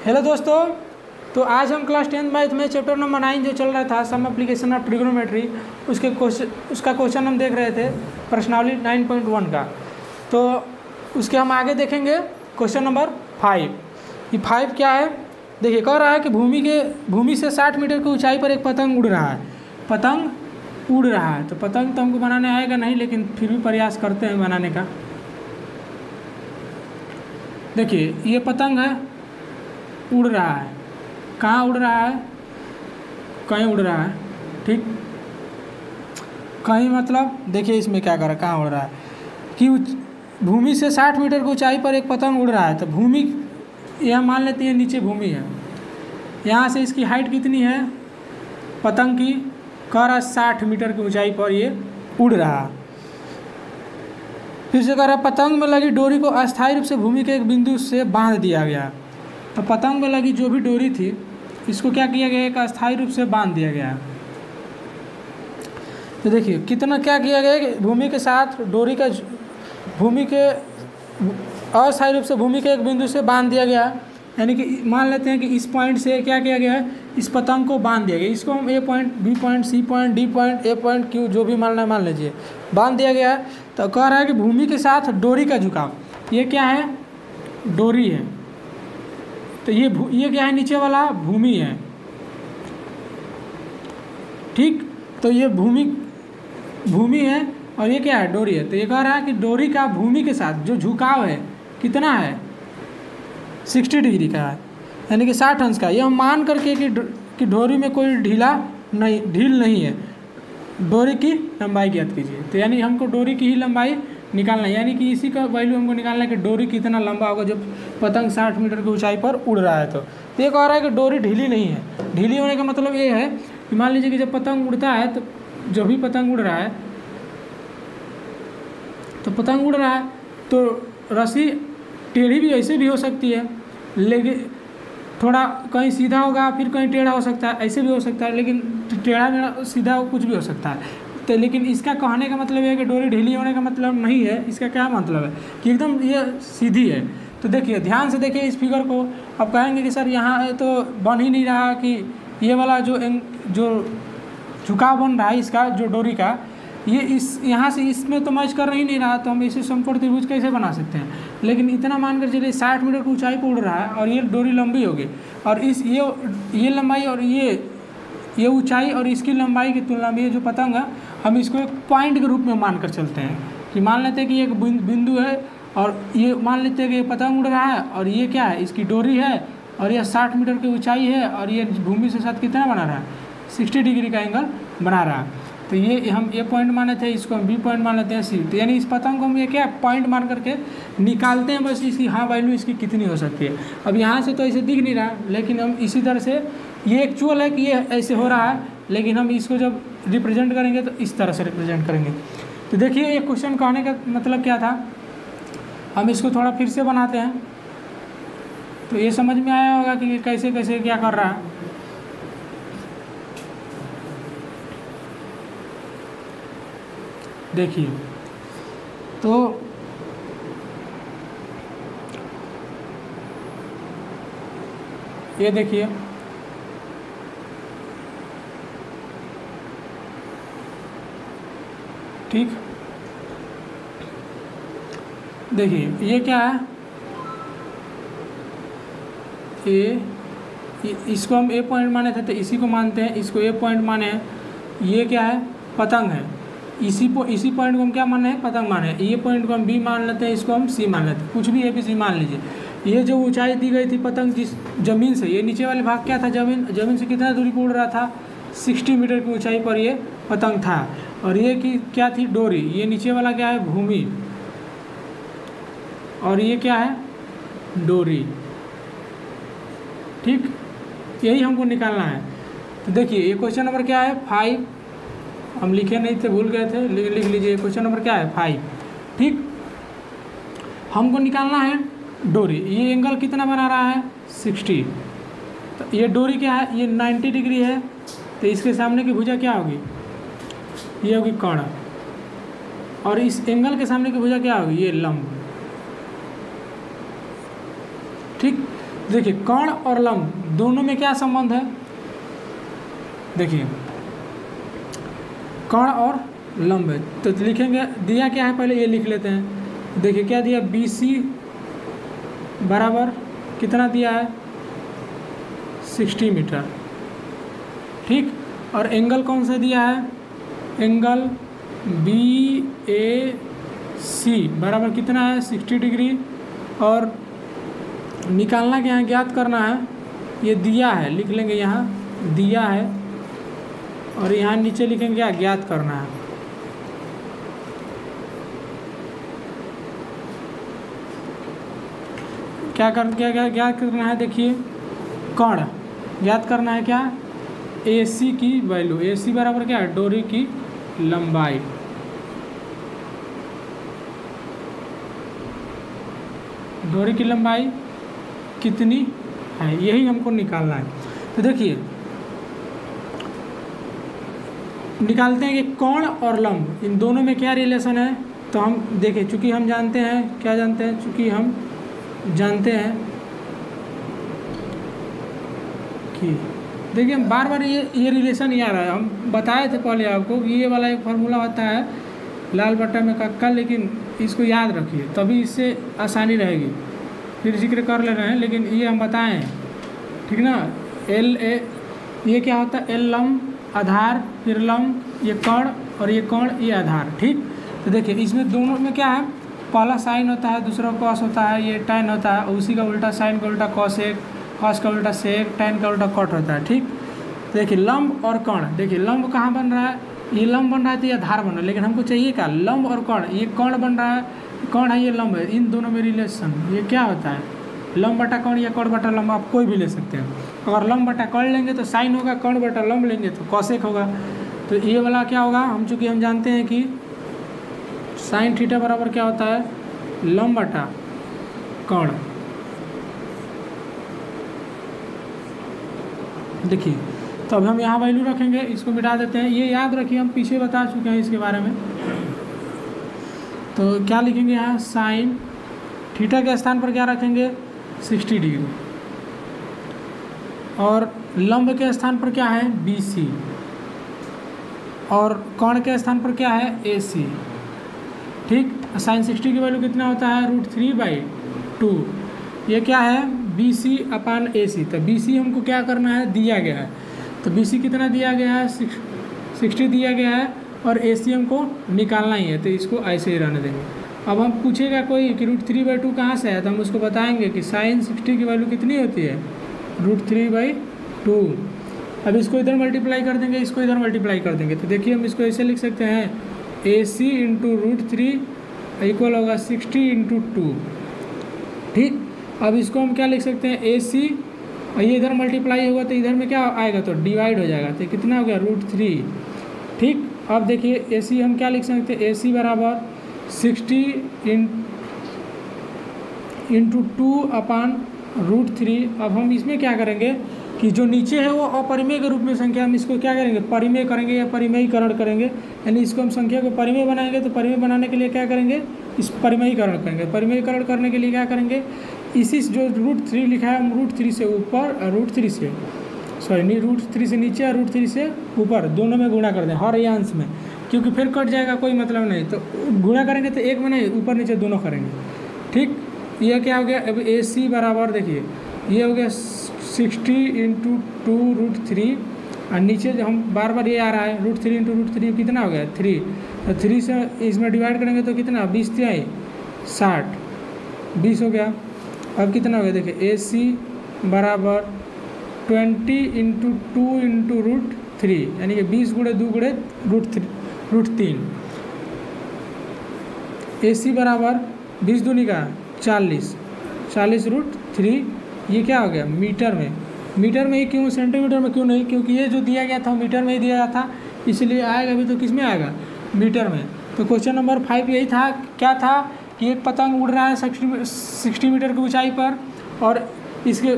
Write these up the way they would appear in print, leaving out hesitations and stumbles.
Hello दोस्तों, तो आज हम क्लास 10 मैथ में चैप्टर नंबर 9 जो चल रहा था सम एप्लीकेशन ऑफ ट्रिग्नोमेट्री उसका क्वेश्चन हम देख रहे थे प्रश्नावली 9.1 का। तो उसके हम आगे देखेंगे क्वेश्चन नंबर 5। ये 5 क्या है, देखिए कह रहा है कि भूमि से 60 मीटर की ऊंचाई पर एक पतंग उड़ रहा है। पतंग उड़ रहा है तो पतंग तो हमको बनाने आएगा नहीं, लेकिन फिर भी प्रयास करते हैं बनाने का। देखिए ये पतंग है, उड़ रहा है। कहाँ उड़ रहा है? कहीं उड़ रहा है, ठीक। कहीं मतलब देखिए इसमें क्या कर रहा है, कहाँ उड़ रहा है कि भूमि से 60 मीटर की ऊंचाई पर एक पतंग उड़ रहा है। तो भूमि यह मान लेते हैं नीचे भूमि है, यहाँ से इसकी हाइट कितनी है पतंग की, कह रहा है 60 मीटर की ऊंचाई पर ये उड़ रहा है। फिर से कह रहा है पतंग में लगी डोरी को अस्थायी रूप से भूमि के एक बिंदु से बांध दिया गया। तो पतंग में लगी जो भी डोरी थी इसको क्या किया गया, एक अस्थायी रूप से बांध दिया गया। तो देखिए कितना क्या किया गया कि भूमि के साथ डोरी का भूमि के अस्थायी रूप से भूमि के एक बिंदु से बांध दिया गया। यानी कि मान लेते हैं कि इस पॉइंट से क्या किया गया है, इस पतंग को बांध दिया गया। इसको हम A point, B point, C point, D point, A point, क्यू जो भी मानना है मान लीजिए, बांध दिया गया है। तो कह रहा है कि भूमि के साथ डोरी का झुकाव, ये क्या है, डोरी है। तो ये क्या है, नीचे वाला भूमि है, ठीक। तो ये भूमि है और ये क्या है, डोरी है। तो ये कह रहा है कि डोरी का भूमि के साथ जो झुकाव है कितना है, 60 डिग्री का है, यानी कि 60 अंश का। ये हम मान करके कि डोरी में कोई ढील नहीं है। डोरी की लंबाई ज्ञात कीजिए। तो यानी हमको डोरी की ही लंबाई निकालना है, यानी कि इसी का वैल्यू हमको निकालना है कि डोरी कितना लंबा होगा जब पतंग 60 मीटर की ऊंचाई पर उड़ रहा है। तो ये कह रहा है कि डोरी ढीली नहीं है। ढीली होने का मतलब ये है कि मान लीजिए कि जब पतंग उड़ता है तो जो भी पतंग उड़ रहा है, तो पतंग उड़ रहा है तो रस्सी टेढ़ी भी ऐसे भी हो सकती है, लेकिन थोड़ा कहीं सीधा होगा फिर कहीं टेढ़ा हो सकता है, ऐसे भी हो सकता है, लेकिन टेढ़ा मेढ़ा सीधा कुछ भी हो सकता है। तो लेकिन इसका कहने का मतलब ये है कि डोरी ढीली होने का मतलब नहीं है। इसका क्या मतलब है कि एकदम ये सीधी है। तो देखिए ध्यान से देखिए इस फिगर को। अब कहेंगे कि सर यहाँ तो बन ही नहीं रहा कि ये वाला जो झुकाव बन रहा है इसका, जो डोरी का, ये यहाँ से इसमें तो मैच कर ही नहीं रहा। तो हम इसे समकोण त्रिभुज कैसे बना सकते हैं? लेकिन इतना मानकर चलिए 60 मीटर की ऊंचाई पर उड़ रहा है और ये डोरी लंबी होगी, और ये लंबाई और ये ऊंचाई और इसकी लंबाई की तुलना में ये जो पतंग है, हम इसको एक पॉइंट के रूप में मानकर चलते हैं। कि मान लेते हैं कि एक बिंदु है और ये मान लेते हैं कि ये पतंग उड़ रहा है और ये क्या है, इसकी डोरी है, और यह 60 मीटर की ऊंचाई है, और ये भूमि से साथ कितना बना रहा है, 60 डिग्री का एंगल बना रहा है। तो ये हम ए पॉइंट माने थे, इसको हम बी पॉइंट मान लेते हैं, सी। तो यानी इस पतंग को हम ये क्या पॉइंट मान करके निकालते हैं बस इसकी वैल्यू इसकी कितनी हो सकती है। अब यहाँ से तो ऐसे दिख नहीं रहा, लेकिन हम इसी तरह से, ये एक्चुअल है कि ये ऐसे हो रहा है, लेकिन हम इसको जब रिप्रेजेंट करेंगे तो इस तरह से रिप्रेजेंट करेंगे। तो देखिए ये क्वेश्चन कहने का मतलब क्या था, हम इसको थोड़ा फिर से बनाते हैं तो ये समझ में आया होगा कि कैसे कैसे क्या कर रहा है। देखिए तो ये देखिए ठीक, देखिए ये क्या है, इसको हम ए पॉइंट माने थे तो इसी को मानते हैं, इसको ए पॉइंट माने हैं। ये क्या है, पतंग है। इसी पॉइंट को हम क्या माने हैं, पतंग माने हैं। ये पॉइंट को हम बी मान लेते हैं, इसको हम सी मान लेते हैं, कुछ भी ए बी सी मान लीजिए। ये जो ऊंचाई दी गई थी पतंग जिस जमीन से, ये नीचे वाले भाग क्या था, जमीन से कितना दूरी पर उड़ रहा था, 60 मीटर की ऊंचाई पर ये पतंग था। और ये क्या थी, डोरी। ये नीचे वाला क्या है, भूमि, और ये क्या है, डोरी, ठीक। यही हमको निकालना है। तो देखिए ये क्वेश्चन नंबर क्या है, 5। हम लिखे नहीं थे, भूल गए थे, लिख लीजिए। क्वेश्चन नंबर क्या है, 5, ठीक। हमको निकालना है डोरी। ये एंगल कितना बना रहा है, 60। तो ये डोरी क्या है, ये 90 डिग्री है। तो इसके सामने की भुजा क्या होगी, ये होगी कर्ण, और इस एंगल के सामने की भुजा क्या होगी, ये लंब, ठीक। देखिए कर्ण और लंब दोनों में क्या संबंध है, देखिए कर्ण और लंब है तो लिखेंगे, दिया क्या है पहले ये लिख लेते हैं। देखिए क्या दिया, BC बराबर कितना दिया है 60 मीटर, ठीक। और एंगल कौन सा दिया है, एंगल BAC बराबर कितना है 60 डिग्री। और निकालना क्या है, ज्ञात करना है, ये दिया है लिख लेंगे, यहाँ दिया है और यहाँ नीचे लिखेंगे क्या, ज्ञात करना है। क्या ज्ञात करना है, देखिए कर्ण ज्ञात करना है क्या, AC की वैल्यू, AC बराबर क्या है, डोरी की लंबाई। डोरी की लंबाई कितनी है, यही हमको निकालना है। तो देखिए निकालते हैं कि कर्ण और लंब इन दोनों में क्या रिलेशन है। तो हम देखें, चूंकि हम जानते हैं, क्या जानते हैं, चूंकि हम जानते हैं कि देखिए हम बार बार ये रिलेशन याद आ रहा है, हम बताए थे पहले आपको कि ये वाला एक फार्मूला होता है लाल बट्टा में कक्का, लेकिन इसको याद रखिए तभी इससे आसानी रहेगी। फिर जिक्र कर ले रहे हैं लेकिन ये हम बताएं, ठीक ना। ये क्या होता है, L लंब आधार, फिर लंब ये कर्ण और ये कर्ण ये आधार, ठीक। तो देखिए इसमें दोनों में क्या है, पहला साइन होता है, दूसरा कॉस होता है, ये टैन होता है, उसी का उल्टा साइन का उल्टा कॉसेक, कॉस का उल्टा सेक, टैन का उल्टा कॉट होता है, ठीक। तो देखिए लंब और कर्ण, देखिए लंब कहाँ बन रहा है, ये लंब बन रहा है तो ये आधार बन रहा है, लेकिन हमको चाहिए क्या, लंब और कर्ण, ये कर्ण बन रहा है, कर्ण है, ये लंब है, इन दोनों में रिलेशन ये क्या होता है, लंब बटा कर्ण या कर्ण बटा लंब, आप कोई भी ले सकते हैं। अगर लंब बटा कर्ण लेंगे तो साइन होगा, कर्ण बटा लंब लेंगे तो कॉसेक होगा। तो ये वाला क्या होगा, हम चूँकि हम जानते हैं कि साइन थीटा बराबर क्या होता है, लंब बटा कर्ण। देखिए तो अब हम यहाँ वैल्यू रखेंगे, इसको मिटा देते हैं, ये याद रखिए हम पीछे बता चुके हैं इसके बारे में। तो क्या लिखेंगे यहाँ, साइन थीटा के स्थान पर क्या रखेंगे 60 डिग्री, और लंब के स्थान पर क्या है BC, और कर्ण के स्थान पर क्या है AC, ठीक। साइन 60 की वैल्यू कितना होता है, √3/2। ये क्या है BC/AC, तो BC हमको क्या करना है, दिया गया है, तो BC कितना दिया गया है 60 दिया गया है, और AC हमको निकालना ही है, तो इसको ऐसे ही रहने देंगे। अब हम पूछेगा कोई कि √3/2 कहाँ से है, तो हम उसको बताएंगे कि साइन 60 की वैल्यू कितनी होती है, √3/2। अब इसको इधर मल्टीप्लाई कर देंगे, इसको इधर मल्टीप्लाई कर देंगे, तो देखिए हम इसको ऐसे लिख सकते हैं, AC × √3 इक्वल होगा 60 × 2, ठीक। अब इसको हम क्या लिख सकते हैं, AC, और ये इधर मल्टीप्लाई होगा तो इधर में क्या आएगा, तो डिवाइड हो जाएगा, तो कितना हो गया √3, ठीक। अब देखिए AC हम क्या लिख सकते हैं, AC बराबर 60 × 2/√3। अब हम इसमें क्या करेंगे कि जो नीचे है वो अपरिमेय के रूप में संख्या, हम इसको क्या करेंगे, परिमेय करेंगे या परिमेयीकरण करेंगे, यानी इसको हम संख्या को परिमेय बनाएंगे। तो परिमेय बनाने के लिए क्या करेंगे, इस परिमेयीकरण करेंगे। परिमेयीकरण करने के लिए क्या करेंगे, इसी जो √3 लिखा है हम √3 से ऊपर, √3 से सॉरी नहीं, √3 से नीचे और √3 से ऊपर दोनों में गुणा कर दें, हर या अंश में, क्योंकि फिर कट जाएगा, कोई मतलब नहीं। तो गुणा करेंगे तो एक में नहीं, ऊपर नीचे दोनों करेंगे, ठीक। यह क्या हो गया, अब AC बराबर देखिए ये हो गया 60 × 2√3, और नीचे जो हम बार बार ये आ रहा है √3 × √3 कितना हो गया 3, तो 3 से इसमें डिवाइड करेंगे तो कितना 20 × 60, 20 हो गया। अब कितना हो गया, देखिए AC बराबर 20 × 2 × √3, यानी कि 20 × 2 × √3। AC बराबर 20 दूनी का 40, 40 √3, ये क्या हो गया मीटर में। मीटर में ही क्यों, सेंटीमीटर में क्यों नहीं, क्योंकि ये जो दिया गया था मीटर में ही दिया गया था, इसलिए आएगा भी तो किस में आएगा, मीटर में। तो क्वेश्चन नंबर 5 यही था, क्या था कि एक पतंग उड़ रहा है 60 मीटर की ऊंचाई पर, और इसके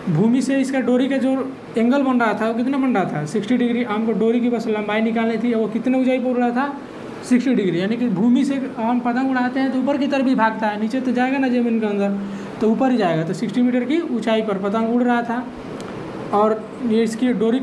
भूमि से इसका डोरी का जो एंगल बन रहा था वो कितना बन रहा था 60 डिग्री। हमको डोरी की बस लंबाई निकालनी थी, वो कितने ऊंचाई पर उड़ रहा था 60 डिग्री, यानी कि भूमि से हम पतंग उड़ाते हैं तो ऊपर की तरफ भी भागता है, नीचे तो जाएगा ना ज़मीन के अंदर। तो ऊपर ही जाएगा। तो 60 मीटर की ऊंचाई पर पतंग उड़ रहा था और ये इसकी डोरी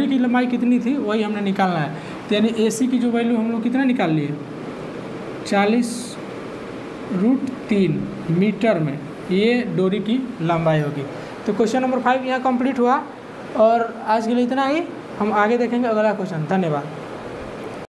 की लंबाई कितनी थी वही हमने निकालना है। तो यानी AC की जो वैल्यू हम लोग कितना निकाल लिए 40√3 मीटर में ये डोरी की लंबाई होगी। तो क्वेश्चन नंबर 5 यहाँ कंप्लीट हुआ और आज के लिए इतना ही। हम आगे देखेंगे अगला क्वेश्चन। धन्यवाद।